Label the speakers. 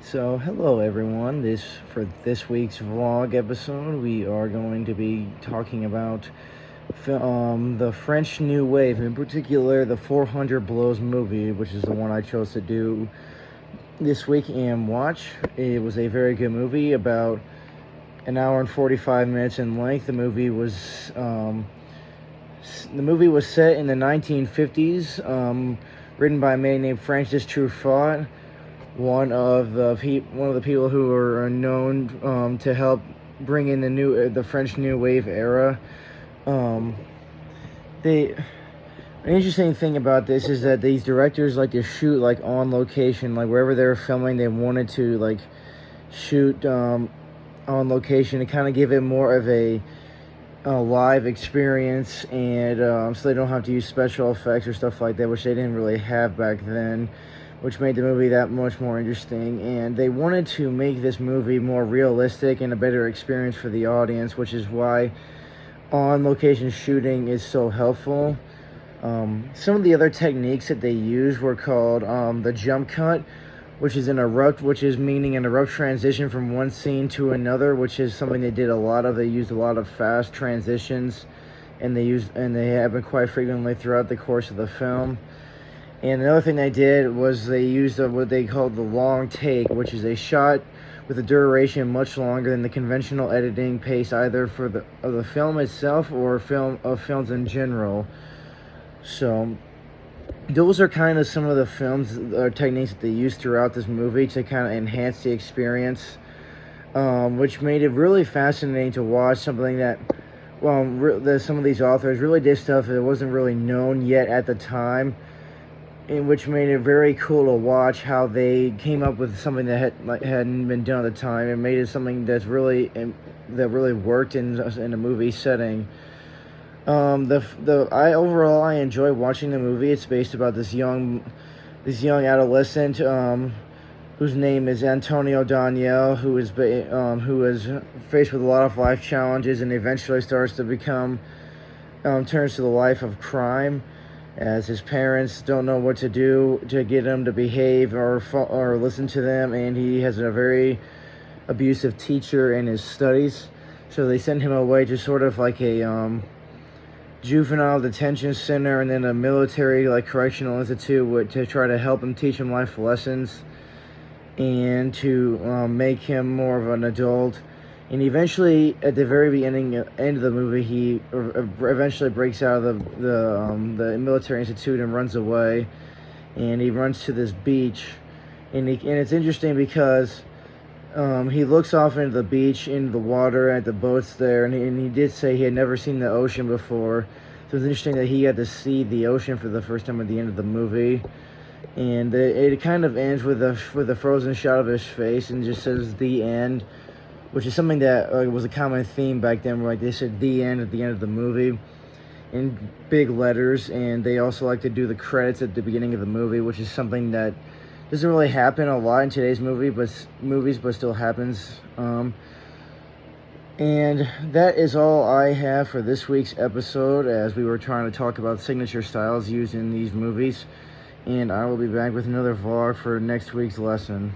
Speaker 1: So, hello everyone. For this week's vlog episode, we are going to be talking about the French New Wave, in particular the 400 Blows movie, which is the one I chose to do this week and watch. It was a very good movie, about an hour and 45 minutes in length. The movie was set in the 1950s, written by a man named Francis Truffaut, one of the people who are known to help bring in the French New Wave era. Um, they An interesting thing about this is that these directors like to shoot like on location, like wherever they're filming, they wanted to like shoot on location to kind of give it more of a live experience, and so they don't have to use special effects or stuff like that, which they didn't really have back then, which made the movie that much more interesting. And they wanted to make this movie more realistic and a better experience for the audience, which is why on location shooting is so helpful. Some of the other techniques that they used were called the jump cut, which is an abrupt transition from one scene to another, which is something they did a lot of. They used a lot of fast transitions, and they happen quite frequently throughout the course of the film. And another thing they did was they used what they called the long take, which is a shot with a duration much longer than the conventional editing pace, either for the film itself or films in general. So those are kind of some of the films or techniques that they used throughout this movie to kind of enhance the experience, which made it really fascinating to watch. Something that, some of these authors really did stuff that wasn't really known yet at the time, in which made it very cool to watch how they came up with something that hadn't been done at the time, and made it something that really worked in a movie setting. I enjoy watching the movie. It's based about this young adolescent, whose name is Antonio Daniel, who is faced with a lot of life challenges, and eventually starts to turns to the life of crime, as his parents don't know what to do to get him to behave or listen to them, and he has a very abusive teacher in his studies, so they send him away to sort of like a juvenile detention center and then a military correctional institute to try to help him, teach him life lessons, and to make him more of an adult. And eventually, at the very end of the movie, he eventually breaks out of the military institute and runs away, and he runs to this beach, and it's interesting because he looks off into the beach, into the water, at the boats there, and he did say he had never seen the ocean before. So it's interesting that he got to see the ocean for the first time at the end of the movie. And it kind of ends with a frozen shot of his face, and just says "the end," which is something that was a common theme back then, where they said "the end" at the end of the movie in big letters. And they also like to do the credits at the beginning of the movie, which is something that doesn't really happen a lot in today's movies, but still happens. And that is all I have for this week's episode, as we were trying to talk about signature styles used in these movies. And I will be back with another vlog for next week's lesson.